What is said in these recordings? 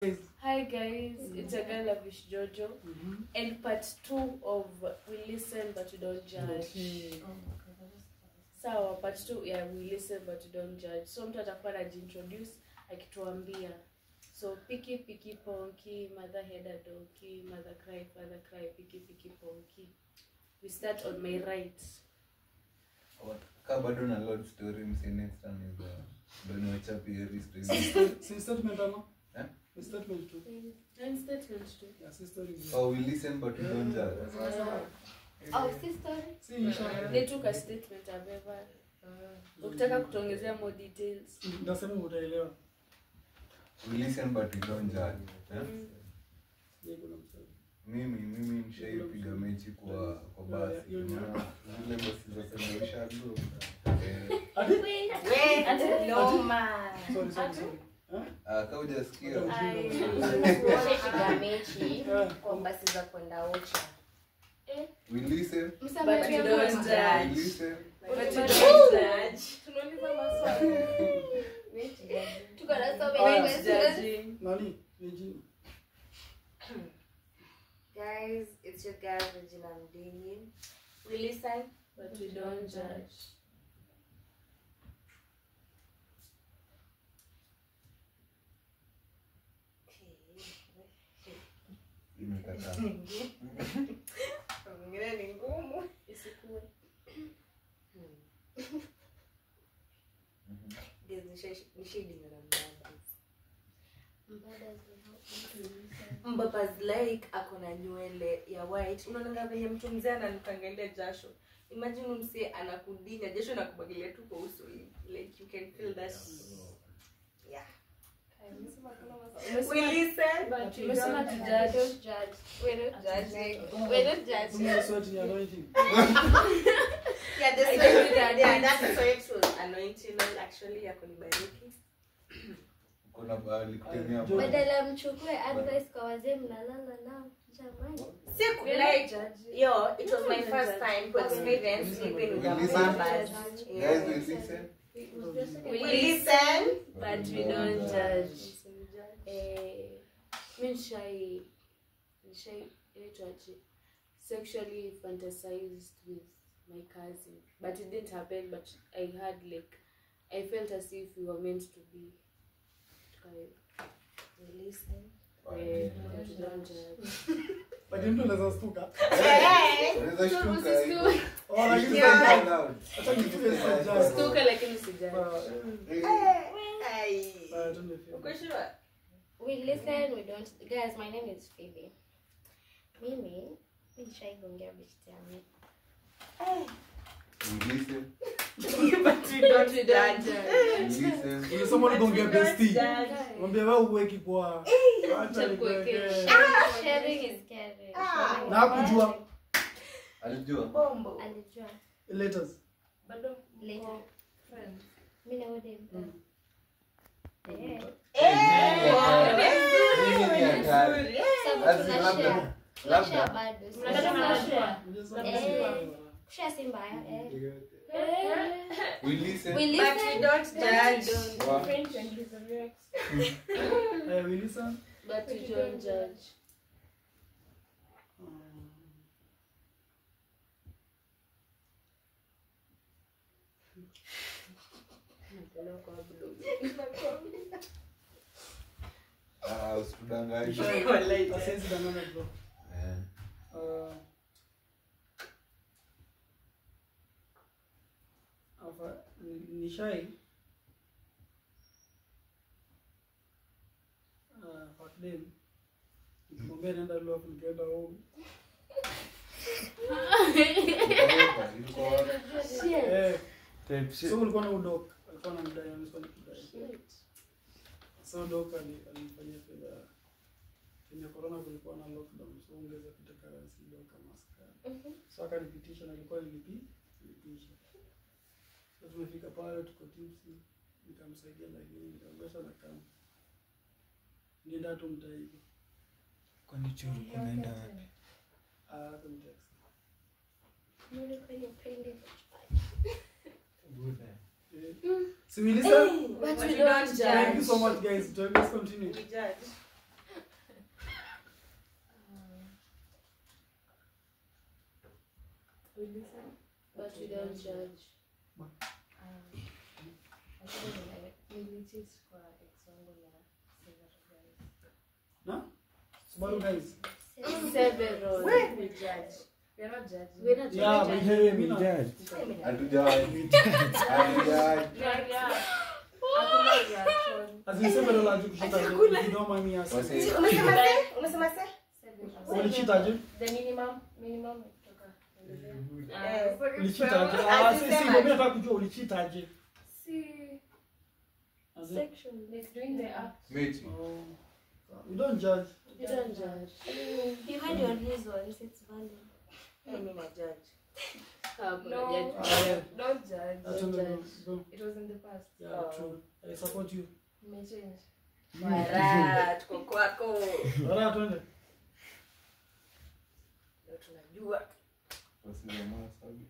Hi guys, it's a girl Lavish Jojo, and part 2 of We Listen But We Don't Judge. Sawa, part 2 yeah, We Listen But We Don't Judge. So mtu atakuwa anajiintroduce akituambia. So picky ponky, mother head a donkey, mother cry, father cry, picky ponky. We start on my right. Bado na Lord story next time is don't watch up here story. Statement ama? Eh? Statement too. Statement too. Yeah, sister is. Oh, we listen but we don't judge. Oh, sister. They took a statement abeva. Ukitaka kutuongezea more details. Nasema utaelewa. We listen but we don't judge. Mimi mshaipiga mechi kwa basi. Zile basi za sema bro. Sorry. Kauja sikia. Mshapiga mechi kwa basi za kwenda Ocha. We listen But we don't judge. We listen. But we don't judge. Tunauliza maswali. Tuko na so many Wait, questions. judging. Nani? Regina. Guys, it's your girl Regina Mdini. We listen, But we don't judge. Imekataa. Mwingine ni ngumu. Isikuwe. Nishidinga na Mbaba's like akona nywele ya white. Unaona venye mtu mzee ananukangalia jasho. Imagine msee anakudinya jasho na kubagilia tu kwa uso hivi. Like you can feel that. Yeah. We listen, But we don't judge. We're not judging. We're not judging. Kuna sweat ya anointing. Yeah, the sweat. Yeah, that's sweat was anointing actually ya kunibariki. Kuna bahali kutemea. Badala mchukue advice kwa wazee mnalala nao jamani. Sick like yo, it was my first time to experience sleeping with a Guys, Yeah. we listen. We listen, But we don't judge. Nishai sexually fantasized with my cousin, but it didn't happen. But I felt as if we were meant to be. we listen. But we don't judge. Lakini mtu anaweza stuka. Unaweza shtuka. Oh, lakini Say loud. acha nifike sasa. Stuka lakini usijali. Hey. Tunafika. Sure? We listen, we don't. Guys, my name is Phoebe. Mimi nishaigongea bishti yangu. We listen. But we don't judge. We listen. Ile somo ligongea bestie. Mwambie wewe uweki kwa. Acha nikuweke. Sharing is caring. Na kujua Alijua. Bombo. Alijua. letters. Bado Later. Mimi na wewe mta. Mimi ni hatari. Sababu Labda. tunashare bado. tunashare. Kushare si mbaya. We listen. We But listen. we don't judge. Wow. We listen. But we don't judge. Usitudanganye. Asisi dangana bro. Nishai fuck them. Nikamwambia nenda leo nikaenda home. So ulikuwa na udok, alikuwa na mdai, alikuwa na kudai. So udok alifanyia fedha. Kwenye corona kulikuwa na lockdown, so ungeza pita currency doka maska. So akanipitisha na alikuwa nilipisha. So tumefika pale tuko tipsy, nikamsaidia lakini nikamwambia na kama nienda tu mtaa hivi. Kwani chuo kunaenda wapi? Context. Mimi kwenye pende. Good. So we listen. But we don't Thank you judge. so much guys. Let's continue. We judge. We listen, but we don't judge. Subaru guys. Several. We judge. We're not judging. We're not Yeah, judging. we hear me judge. Hatujali. As in several aje kushika. You don't mind me asking. Wase Umesema se? Ulichita aje? The minimum kutoka. Ulichita aje? Sisi ndio nataka kujua ulichita aje. See, As in, section like doing the act. meti. oh, we don't judge. You don't judge. You had your reasons, it's valid. Mimi na judge. No, don't judge. That's Don't all. judge. It was in the past. Yeah, true. I support you. May change. Mara tuko kwako. Alright, twende. Leo tunajua. Wase jamaa sabi.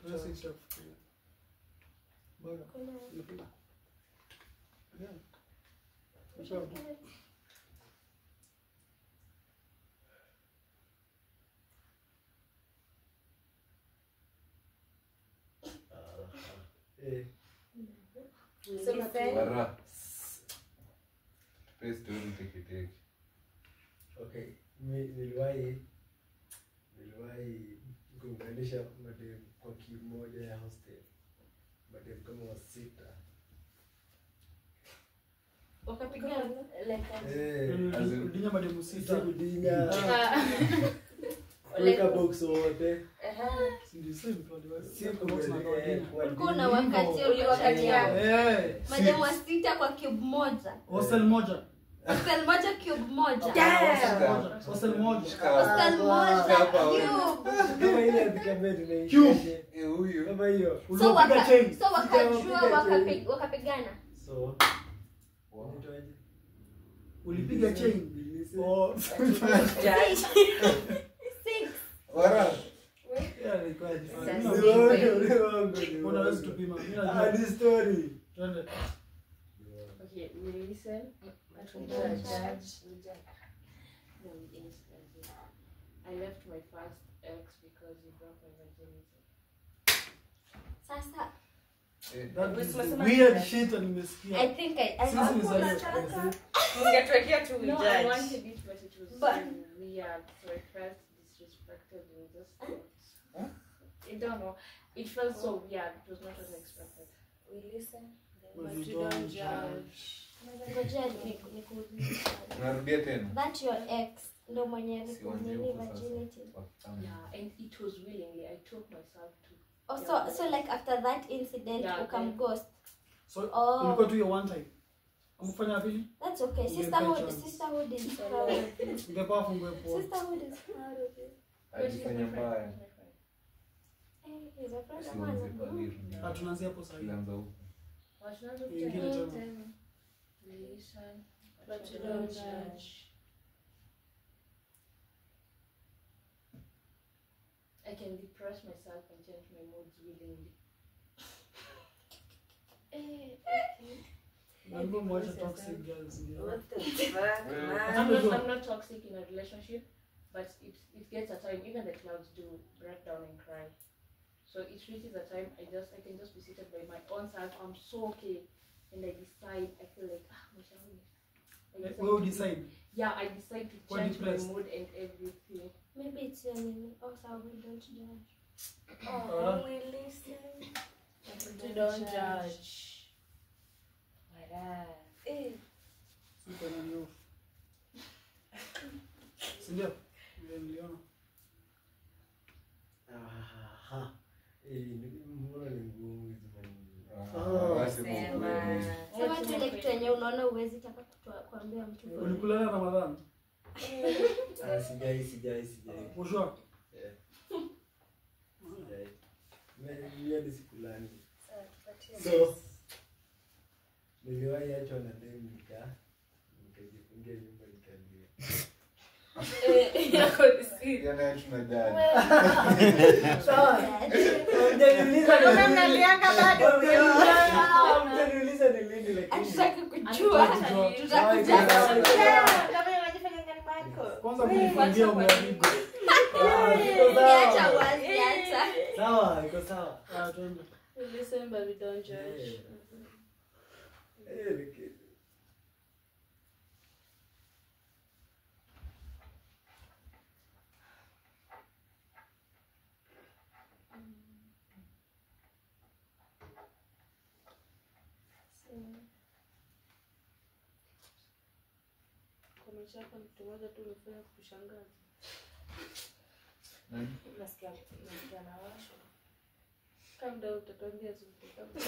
Let's see stuff. Bora. Unapenda? Yeah. Ushauri. Sema se. Bara. Tupe story teke. Okay, niliwahi kuunganisha madem kwa kimoja ya hostel. Madem kama wa 6. Wakapigana Eh, Ulinya mademu sita. kudinya. Weka box wote. Ndio sasa mtu aliwahi. Siku Ulikuwa na wakati Uliwakatia. mademu wa sita kwa cube moja. Hostel moja. Hostel moja cube moja. Hostel moja. Hostel moja Hapa, cube. kama ile adikabeti na hiyo. Huyu. Kama hiyo. So Ulipiga chain. wakajua wakapigana. So, Wow. nitoaje? Ulipiga chain. Oh. Judge. 6. Bara. Yeah, ilikuwa Uongo. unaweza tupima. Mimi najua. Hadi story. Twende. Okay, we listen, but we We don't don't judge. No, we didn't judge. I left my first ex because he broke my virginity. Sasa That is Umesema weird judge. shit nimesikia. I think I Sisi ni zaidi. Ungetuwekea tu No, I judge. wanted it, but it was But- so weird. So I felt disrespected and just thought, I don't know. It felt so weird. It was not unexpected. We listen. But you don't judge. ngojea nikuulize. Unarudia tena. That your ex ndo mwenye Si alikunini wanze huko sasa. virginity. Yeah, and it was willingly. I took myself to. Oh, so like after that incident Yeah, ukam then- ghost. So Oh. ilikuwa tu hiyo one time. Amfanya pili? That's okay. Ungepea Sisterhood chance. is proud of you. Ungepaa fungue poa. Sisterhood is proud of you. Alifanya mbaya. Hey, he's a friend of Sianze mine. pale rudi. Tunaanzia hapo sasa. Tulianza huko. Ingine tena. Listen, but you don't judge. I can depress myself and change my moods willingly. Mambo moja toxic girls ndio. What the fuck, I'm man? not, I'm not toxic in a relationship, but it gets a time. Even the clouds do break down and cry. So it reaches a time I can just be seated by my own self. I'm so okay, and I decide. I feel like Wewe decide. Yeah, I decide to What change my depressed? mood and everything. Maybe it's your name. Also, we don't judge. Oh, we listen. You don't judge. Mara. Super na nyo. Sindio? Vile niliona. Aha. Mbona ni ngumu hizi Sema. Sema tu ile kitu yenye unaona uwezi taka kuambia mtu. Ulikulana Ramadhani? Sijai. Ushua? Mimi hadi sikulani. So, niliwahi achwa na dem nikajifungia nyumba nikalia. Yana tunajali. Mnalianga bado. Mtaniuliza ni lini lakini. Hatutaki kujua. kujua. Tutakuja. Kama unajifanya ngani bako. Kwanza kujifungia umwalimu. Acha wazi acha. Sawa, iko sawa. Twende. We listen but we don't judge. Kwa maisha yako mtu mmoja tu umefanya kukushangaza. Nasikia na washo. Kabla utatuambia zote kabla.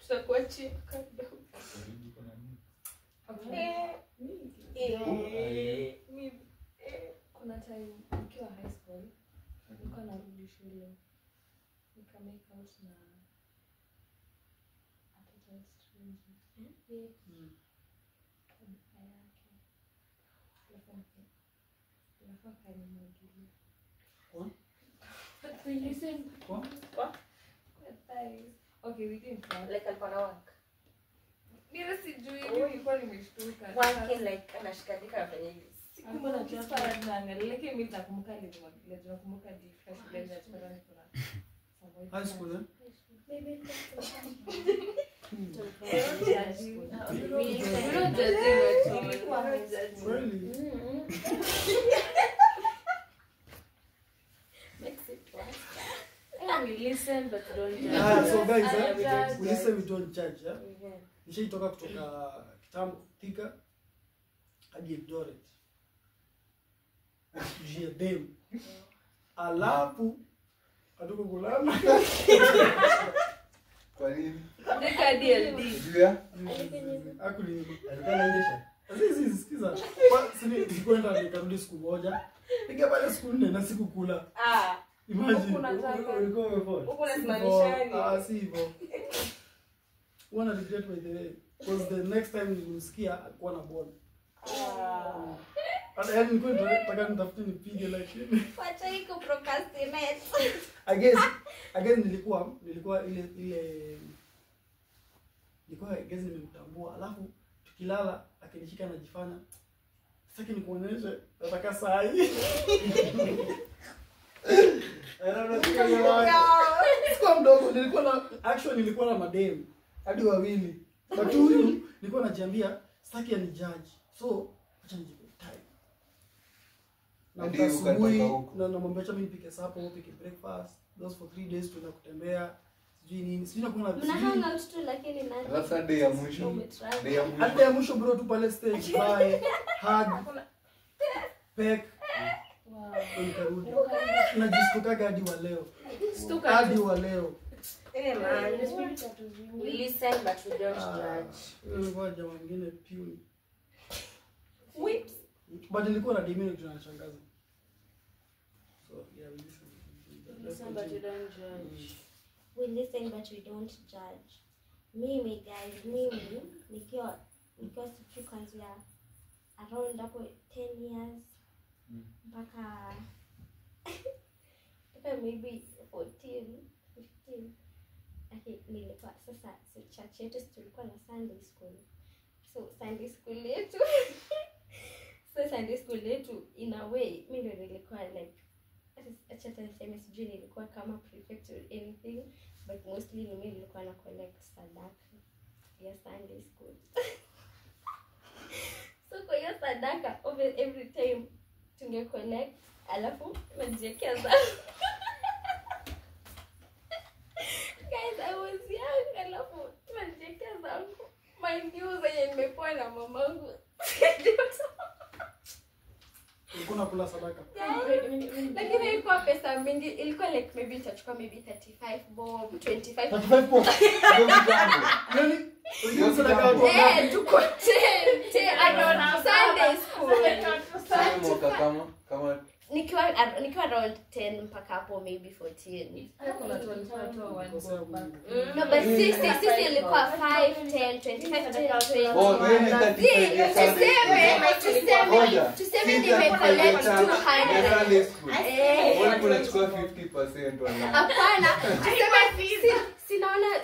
Tutakuachia kabla. Kuna time nikiwa high school nilikuwa narudi shule nikamake out na a total stranger. We listen. Okay, we didn't talk. Like alikuwa na wank. Mimi sijui nilikuwa nimeshtuka. Wanking like anashikanika afanye hivi. Kumbe na just naangalia lakini mimi nitakumbuka ile nakumbuka difference shule ya tupata niko na. High school eh? Maybe Really? We listen but don't judge. So guys, Judge. we listen, we don't judge. Nishaitoka kutoka kitambo Thika hadi Eldoret. Jia dem. Alafu atuko kulala. Kwa nini? Nika DLD. Jua? Akuli. Alikuwa anaendesha. Sisi sikiza. Sisi nilikwenda nikarudi siku moja. Piga pale siku 4 na siku kula. Imagine. Ulikuwa umefona. Huko nasimamishani. Si hivyo. Wanna regret by the way. Because the next time nilimsikia alikuwa na ball. Hata yani nilikuwa nataka nitafute nipige lakini wacha iko procrastinate. I guess nilikuwa ile nilikuwa I guess nimemtambua. Alafu tukilala akinishika anajifanya sasa nikuonyeshe nataka saa hii. Sikuwa mdogo, nilikuwa na madem hadi wawili. But huyu nilikuwa najiambia sitaki ani judge. So acha nijipe time. Na asubuhi na namwambia acha mimi nipike supper, nipike breakfast. Those for 3 days tunaenda kutembea. Sijui nini. Sijui nakuwa Mna hang out tu lakini nani? Sasa day ya mwisho. Hadi ya mwisho bro tu pale stage bye. Hug. Peck. Nikarudi. Najistukaga hadi wa leo. Hadi wa leo. We listen but we don't judge. Ilikuwa jamaa mwingine pure. Whips. But ilikuwa na demi tunashangaza. So yeah, we listen. Listen but you don't judge. We listen but we don't judge. Mimi guys, nikiwa sijui kuanzia around hapo 10 years mpaka maybe 14, 15. Okay, nilikuwa sasa church yetu tulikuwa na Sunday school. So Sunday school yetu in a way mimi ndio nilikuwa like acha niseme sijui nilikuwa kama prefect or anything, but mostly mimi nilikuwa na collect sadaka ya Sunday school. So kwa hiyo sadaka every time tunge collect alafu najiwekea zangu. Guys, I was young alafu najiwekea zangu. Mind you zenye nimepewa na mamangu. Ulikuwa unakula sadaka. Lakini ilikuwa pesa mingi, ilikuwa like maybe itachukua maybe 35 bob, 25 bob. Really? Ulikuwa sadaka watu wangapi? tuko 10 around Sunday school. Kama Nikiwa around 10 mpaka hapo maybe 14. Kuna watu walikuwa No, but sisi ilikuwa 5, 10, 25, 20. Oh, really 35. Tuseme nimecollect 200. Wewe unachukua 50% wala. Hapana, tuseme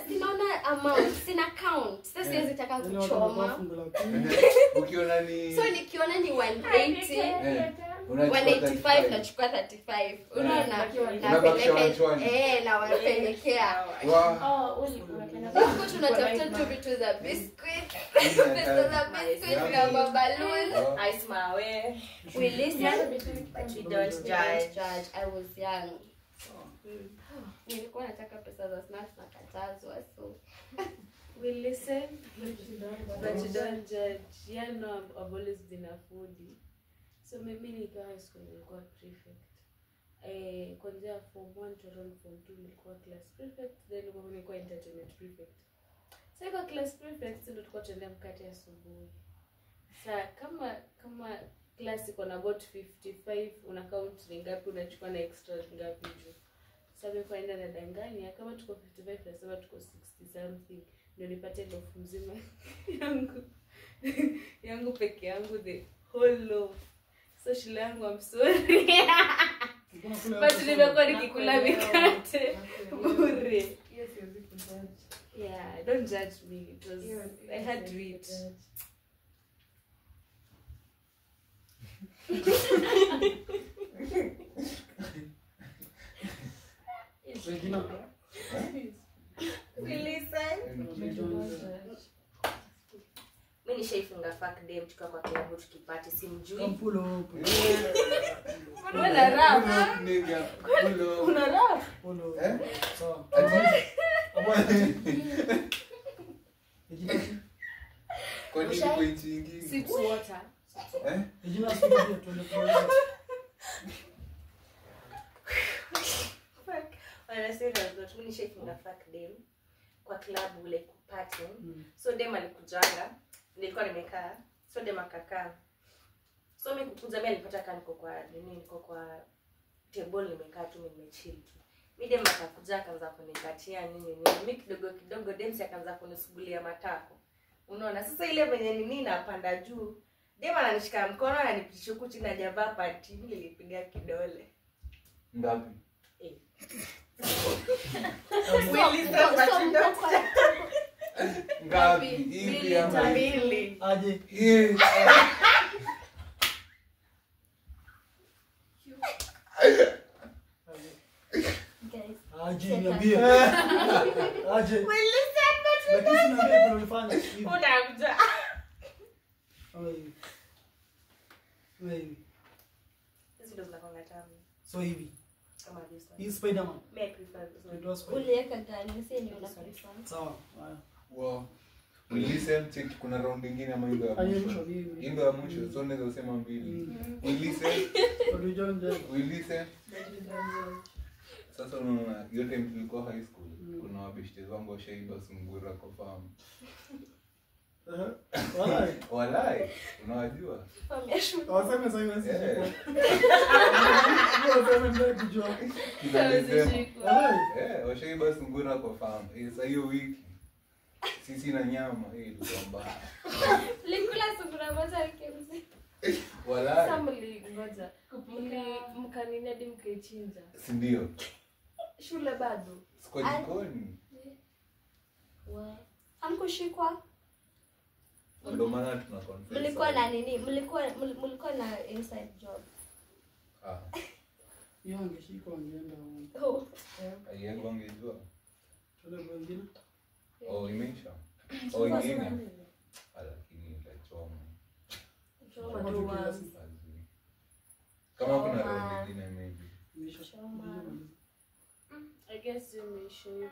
sinaona amount, sina count. Sasa siwezi nataka Yaani watu kuchoma. wanatoa fungu la kumi. Ukiona ni So nikiona ni 180, 185 nachukua 35. Unaona? Unabakisha Napeleka 120. na wapelekea. Wa Huko tunatafuta tu vitu za biscuit. Vitu za biscuit na maballoon. Ice mawe. We listen But we we don't don't judge. judge. I was young. Nilikuwa nataka pesa za snacks na katazwa, so We listen, but you don't judge. Yeah, no, I've always been a foodie. So maybe nikawa school nilikuwa prefect. Kuanzia form 1 to around form 2 nilikuwa class prefect, then nilikuwa entertainment prefect. Sasa kwa class prefect ndio tulikuwa tunaenda mkate asubuhi. Sasa kama class iko na about 55, una count ni ngapi unachukua na extra ngapi juu. Sasa mimi kwaenda na danganya kama tuko 55 nasema tuko 60 something. Ndio nipate loaf mzima yangu peke yangu, the whole loaf. So shule yangu, I'm sorry. But nimekuwa nikikula mikate bure. Yes, siwezi kujudge. Yeah, don't judge me. It was I had to eat. Regina. We listen. Mimi nishaifunga fuck dem tukiwa kwa klabu tukipati simjui. Kampulo upo. Una rap. nigga. Pulo. Una rap. Pulo. Eh? Sawa. Regina. Kwa nini point nyingine? Sweet water. Regina sikuja tuende kwa. Fuck. Wanasema ndio mimi nishaifunga fuck dem kwa klabu like party. So dem alikujanga. Nilikuwa nimekaa. So dem akakaa. So mimi kukuja mimi alipata kama niko kwa table nimekaa tu nimechill tu. Mimi dem akakuja akaanza kunipatia nini. Mimi kidogo dem si akaanza kunisugulia matako. Unaona sasa ile venye nini napanda juu. Dem ananishika mkono ananipitisha huku chini hajavaa panty, mimi nilipiga kidole. Ngapi? Ngapi? Hivi ama Mbili. Aje. guys, Aje niambie. Aje. Lakini niambie kuna ulifanya hivi. Unakuja. Oi. Oi. Hizi ndo zinakuanga tamu. So hivi. Kama this one. Hii Spider-Man. Mimi I prefer this one. It was Spider-Man. uliweka gani? Sasa ni unaprefer. Sawa. Haya. Wow. Listen, check kuna round nyingine ama ndio ya Aje mwisho. mwisho hivi. Ndio ya mwisho, so naweza sema mbili. We listen. We listen. Sasa unaona yote mlikuwa high school. Kuna wabishte wangu washaiba sungura kwa farm. Walai. Walai, unawajua? Waseme sasa hivi sisi. Eh. Waseme ndio kujua. Walai. Washaiba sungura kwa farm. Sasa hiyo wiki sisi na nyama ilikuwa mbaya. Nilikula sungura moja wiki mzima. Walai. Samli ngoja. Mkanini hadi mkaichinja. Si ndio? Shule bado. Siko jikoni. Hamkushikwa? Ndio maana tuna confess. Mlikuwa na nini? Mlikuwa na inside job. Hiyo angeshikwa angeenda. Oh. Aiyangu angejua. Tule kwa wengine. Oh, imeisha. Oh, ingine. Lakini itachoma. Choma tu once. Kama kuna round nyingine maybe. Imeisha. Choma. I guess you may show you.